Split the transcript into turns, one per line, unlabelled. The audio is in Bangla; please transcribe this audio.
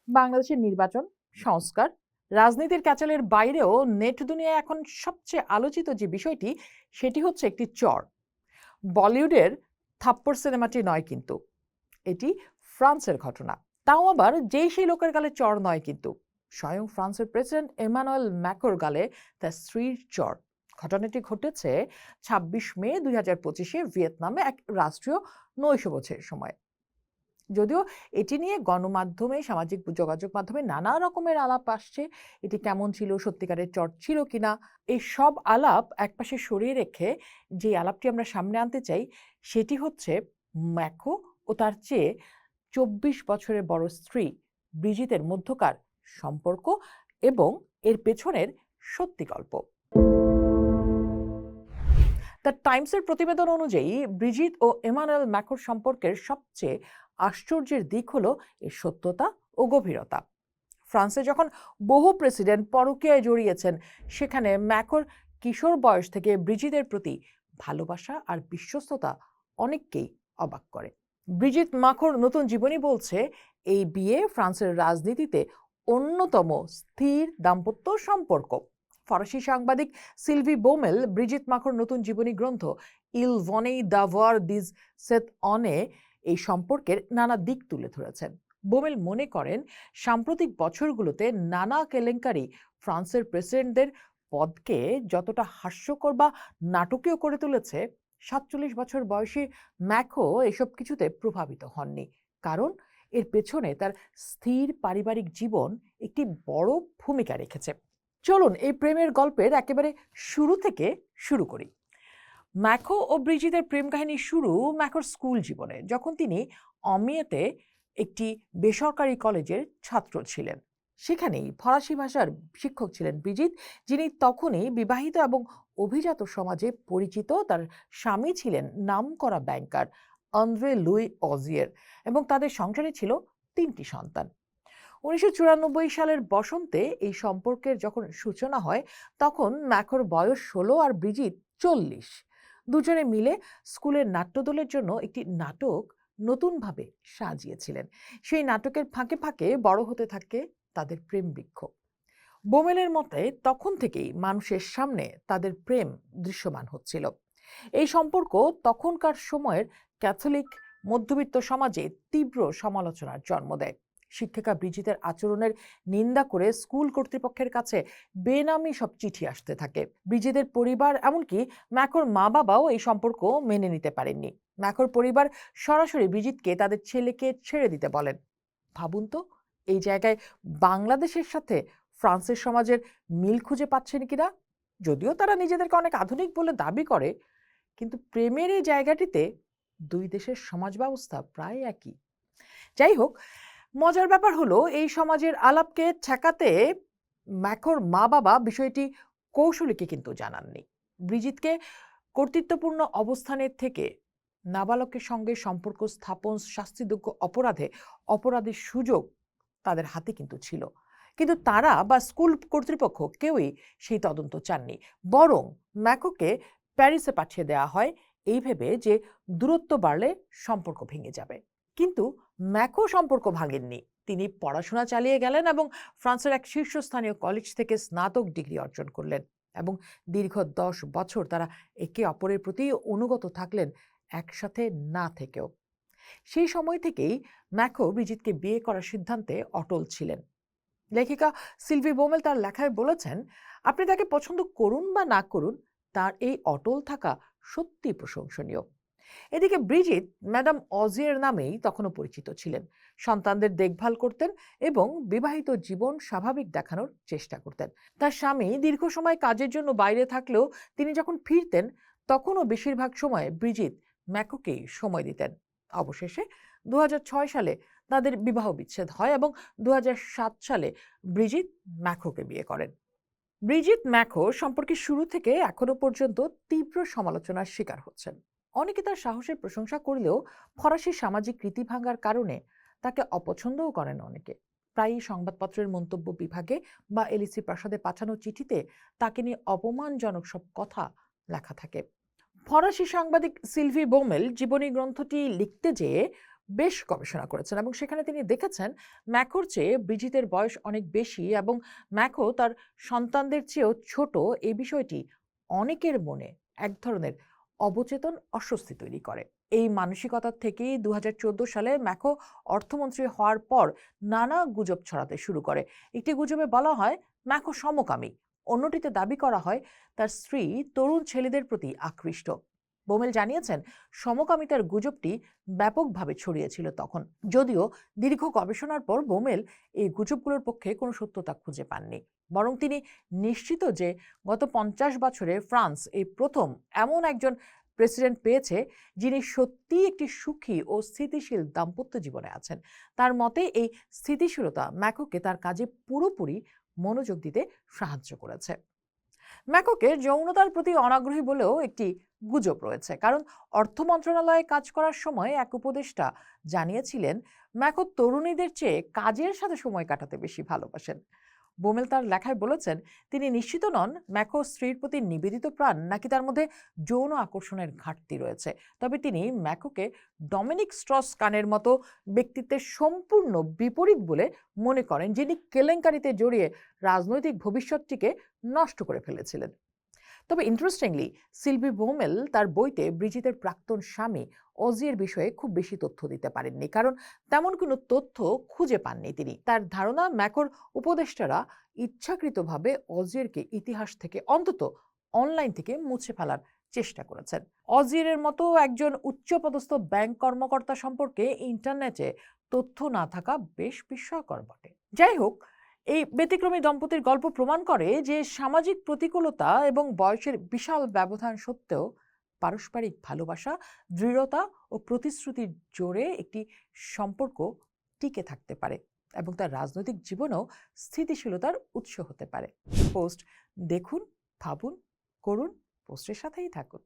বাংলাদেশের নির্বাচন, সংস্কার, রাজনীতির ক্যাচালের বাইরেও নেট দুনিয়ায় এখন সবচেয়ে আলোচিত যে বিষয়টি, সেটি হচ্ছে একটি চর। বলিউডের থাপ্পড় সিনেমাটি নয় কিন্তু, এটি ফ্রান্সের ঘটনা। তাও আবার যেই সেই লোকের গালে চর নয় কিন্তু, স্বয়ং ফ্রান্সের প্রেসিডেন্ট এমানুয়েল ম্যাক্রোর গালে তার স্ত্রীর চর। ঘটনাটি ঘটেছে ২৬ মে ২০২৫-এ ভিয়েতনামে এক রাষ্ট্রীয় নৈশভোজের সময়। যদিও এটি নিয়ে গণমাধ্যমে, সামাজিক যোগাযোগ মাধ্যমে নানা রকমের আলাপ আসছে, এটি কেমন ছিল, সত্যিকারের চর ছিল কিনা, এই সব আলাপ একপাশে সরিয়ে রেখে যে আলাপটি আমরা সামনে আনতে চাই, সেটি হচ্ছে ম্যাকো ও তার চেয়ে ২৪ বছরের বড় স্ত্রী ব্রিজিতের মধ্যকার সম্পর্ক এবং এর পেছনের সত্যি গল্প। দ্য টাইমসের প্রতিবেদন অনুযায়ী ব্রিজিত ও এমানুয়েল ম্যাক্রোর সম্পর্কের সবচেয়ে আশ্চর্যের দিক হলো এর সত্যতা ও গভীরতা। ফ্রান্সে যখন বহু প্রেসিডেন্ট পরকীয়ায় জড়িয়েছেন, সেখানে ম্যাক্রোর কিশোর বয়স থেকে ব্রিজিতের প্রতি ভালোবাসা আর বিশ্বস্ততা অনেককেই অবাক করে। ব্রিজিত ম্যাক্রোর নতুন জীবনী বলছে, এই বিয়ে ফ্রান্সের রাজনীতিতে অন্যতম স্থির দাম্পত্য সম্পর্ক। ফরাসি সাংবাদিক সিলভি বোমেল ব্রিজিত ম্যাক্রোর নতুন জীবনী গ্রন্থ ইল ভনেই দাভোয়ার দিজ সেত অনে এই সম্পর্কের নানা দিক তুলে ধরেছেন। বোমেল মনে করেন, সাম্প্রতিক বছরগুলোতে নানা কেলেঙ্কারি ফ্রান্সের প্রেসিডেন্টদের পদকে যতটা হাস্যকর বা নাটকীয় করে তুলেছে, ৪৭ বছর বয়সী ম্যাক্রো এসব কিছুতে প্রভাবিত হননি। কারণ এর পেছনে তার স্থির পারিবারিক জীবন একটি বড় ভূমিকা রেখেছে। চলুন এই প্রেমের গল্পের একেবারে শুরু থেকে শুরু করি। ম্যাক্রো ও ব্রিজিতের প্রেম কাহিনী শুরু ম্যাক্রোর স্কুল জীবনে, যখন তিনি অমিয়েতে একটি বেসরকারি কলেজের ছাত্র ছিলেন। সেখানেই ফরাসি ভাষার শিক্ষক ছিলেন ব্রিজিত, যিনি তখনই বিবাহিত এবং অভিজাত সমাজে পরিচিত। তার স্বামী ছিলেন নামকরা ব্যাংকার আন্দ্রে লুই অজিয়ের এবং তাদের সংসারে ছিল ৩টি সন্তান। ১৯৯৪ সালের বসন্তে এই সম্পর্কের যখন সূচনা হয়, তখন ম্যাক্রোর বয়স ১৬ আর ব্রিজিত ৪০। দুজনে মিলে স্কুলের নাট্যদলের জন্য একটি নাটক নতুনভাবে সাজিয়েছিলেন। সেই নাটকের ফাঁকে ফাঁকে বড় হতে থাকে তাদের প্রেম বৃক্ষ। বোমেলের মতে তখন থেকেই মানুষের সামনে তাদের প্রেম দৃশ্যমান হচ্ছিল। এই সম্পর্ক তখনকার সময়ের ক্যাথলিক মধ্যবিত্ত সমাজে তীব্র সমালোচনার জন্ম দেয়। শিক্ষিকা ব্রিজিতের আচরণের নিন্দা করে স্কুল কর্তৃপক্ষের কাছে বেনামি সব চিঠি আসতে থাকে। ব্রিজিতের পরিবার, এমনকি ম্যাক্রোর মা বাবাও এই সম্পর্ক মেনে নিতে পারেননি। ম্যাক্রোর পরিবার সরাসরি ব্রিজিতকে তাদের ছেলেকে ছেড়ে দিতে বলেন। ভাবুন তো, এই জায়গায় বাংলাদেশের সাথে ফ্রান্সের সমাজের মিল খুঁজে পাচ্ছেন কিনা। যদিও তারা নিজেদেরকে অনেক আধুনিক বলে দাবি করে, কিন্তু প্রেমের এই জায়গাটিতে দুই দেশের সমাজ ব্যবস্থা প্রায় একই। যাই হোক, মজার ব্যাপার হলো, এই সমাজের আলাপকে ঠেকাতে ম্যাক্রোর মা বাবা বিষয়টি কৌশলীকে কিন্তু জানাননি। ব্রিজিতকে কর্তৃত্বপূর্ণ অবস্থানের থেকে নাবালকের সঙ্গে সম্পর্ক স্থাপন শাস্তিযোগ্য অপরাধে অপরাধের সুযোগ তাদের হাতে কিন্তু ছিল, কিন্তু তারা বা স্কুল কর্তৃপক্ষ কেউই সেই তদন্ত চাননি। বরং ম্যাক্রোকে প্যারিসে পাঠিয়ে দেওয়া হয়, এই ভেবে যে দূরত্ব বাড়লে সম্পর্ক ভেঙে যাবে। কিন্তু ম্যাক্রো সম্পর্ক ভাঙেননি। তিনি পড়াশোনা চালিয়ে গেলেন এবং ফ্রান্সের এক শীর্ষস্থানীয় কলেজ থেকে স্নাতক ডিগ্রি অর্জন করলেন এবং দীর্ঘ ১০ বছর তারা একে অপরের প্রতি অনুগত থাকলেন, একসাথে না থেকেও। সেই সময় থেকেই ম্যাক্রো ব্রিজিতকে বিয়ে করার সিদ্ধান্তে অটল ছিলেন। লেখিকা সিলভি বোমেল তার লেখায় বলেছেন, আপনি তাকে পছন্দ করুন বা না করুন, তার এই অটল থাকা সত্যি প্রশংসনীয়। এদিকে ব্রিজিত ম্যাডাম অজিয়ের নামেই তখনও পরিচিত ছিলেন। সন্তানদের দেখভাল করতেন এবং বিবাহিত জীবন স্বাভাবিক দেখানোর চেষ্টা করতেন। তার স্বামী দীর্ঘ সময় কাজের জন্য বাইরে থাকলেও তিনি যখন ফিরতেন, তখনও বেশিরভাগ সময় ব্রিজিত ম্যাক্রোকেই সময় দিতেন। অবশেষে ২০০৬ সালে তাদের বিবাহ বিচ্ছেদ হয় এবং ২০০৭ সালে ব্রিজিত ম্যাক্রোকে বিয়ে করেন। ব্রিজিত ম্যাক্রো সম্পর্কের শুরু থেকে এখনো পর্যন্ত তীব্র সমালোচনার শিকার হচ্ছেন। অনেকে তার সাহসের প্রশংসা করলেও ফরাসি সামাজিক রীতি ভাঙার কারণে তাকে অপছন্দও করেন অনেকে। প্রায়ই সংবাদপত্রের মন্তব্য বিভাগে বা এলিসি প্রাসাদে পাঠানো চিঠিতে তাকে নিয়ে অপমানজনক সব কথা লেখা থাকে। ফরাসি সাংবাদিক সিলভি বোমেল জীবনী গ্রন্থটি লিখতে যেয়ে বেশ গবেষণা করেছেন এবং সেখানে তিনি দেখেছেন ম্যাকোর চেয়ে ব্রিজিতের বয়স অনেক বেশি এবং ম্যাকো তার সন্তানদের চেয়েও ছোট। এই বিষয়টি অনেকের মনে এক ধরনের অবচেতন অস্বস্তি তৈরি করে। এই মানসিকতার থেকেই 2014 সালে ম্যাকো অর্থমন্ত্রী হওয়ার পর নানা গুজব ছড়াতে শুরু করে। একটি গুজবে বলা হয় ম্যাকো সমকামী, অন্যটিতে দাবি করা হয় তার স্ত্রী তরুণ ছেলেদের প্রতি আকৃষ্ট। বোমেল জানিয়েছেন সমকামিতার গুজবটি ব্যাপকভাবে ছড়িয়েছিল তখন, যদিও দীর্ঘ গবেষণার পর বোমেল এই গুজবগুলোর পক্ষে কোনো সত্যতা খুঁজে পাননি। বরং তিনি নিশ্চিত যে গত 50 বছরে ফ্রান্স এই প্রথম এমন একজন প্রেসিডেন্ট পেয়েছে যিনি সত্যিই একটি সুখী ও স্থিতিশীল দাম্পত্য জীবনে আছেন। তার মতে এই স্থিতিশীলতা ম্যাকোকে তার কাজে পুরোপুরি মনোযোগ দিতে সাহায্য করেছে। ম্যাকোকে যৌনতার প্রতি অনাগ্রহী বলেও একটি গুজব রয়েছে, কারণ অর্থ মন্ত্রণালয়ে কাজ করার সময় এক উপদেষ্টা জানিয়েছিলেন ম্যাকো তরুণীদের চেয়ে কাজের সাথে সময় কাটাতে বেশি ভালোবাসেন। বোমেল তার লেখায় বলেছেন তিনি নিশ্চিত নন ম্যাকো স্ত্রীর প্রতি নিবেদিত প্রাণ নাকি তার মধ্যে যৌন আকর্ষণের ঘাটতি রয়েছে। তবে তিনি ম্যাকোকে ডমিনিক স্ট্রস কানের মতো ব্যক্তিত্বের সম্পূর্ণ বিপরীত বলে মনে করেন, যিনি কেলেঙ্কারিতে জড়িয়ে রাজনৈতিক ভবিষ্যৎটিকে নষ্ট করে ফেলেছিলেন। তবে ইন্টারেস্টিংলি সিলভি বোমেল তার বইতে ব্রিজিতের প্রাক্তন স্বামী অজির বিষয়ে খুব বেশি তথ্য দিতে পারেননি, কারণ তেমন কোনো তথ্য খুঁজে পাননি তিনি। তার ধারণা ম্যাকোর উপদেষ্টারা ইচ্ছাকৃতভাবে অজিরকে ইতিহাস থেকে, অন্তত অনলাইন থেকে মুছে ফেলার চেষ্টা করেছেন। অজিরের মতো একজন উচ্চপদস্থ ব্যাংক কর্মকর্তা সম্পর্কে ইন্টারনেটে তথ্য না থাকা বেশ বিস্ময়কর বটে। যাই হোক, এই ব্যতিক্রমী দম্পতির গল্প প্রমাণ করে যে সামাজিক প্রতিকূলতা এবং বয়সের বিশাল ব্যবধান সত্ত্বেও পারস্পরিক ভালোবাসা, দৃঢ়তা ও প্রতিশ্রুতির জোরে একটি সম্পর্ক টিকে থাকতে পারে এবং তার রাজনৈতিক জীবনেও স্থিতিশীলতার উৎস হতে পারে। পোস্ট দেখুন, ভাবুন, করুন, পোস্টের সাথেই থাকুন।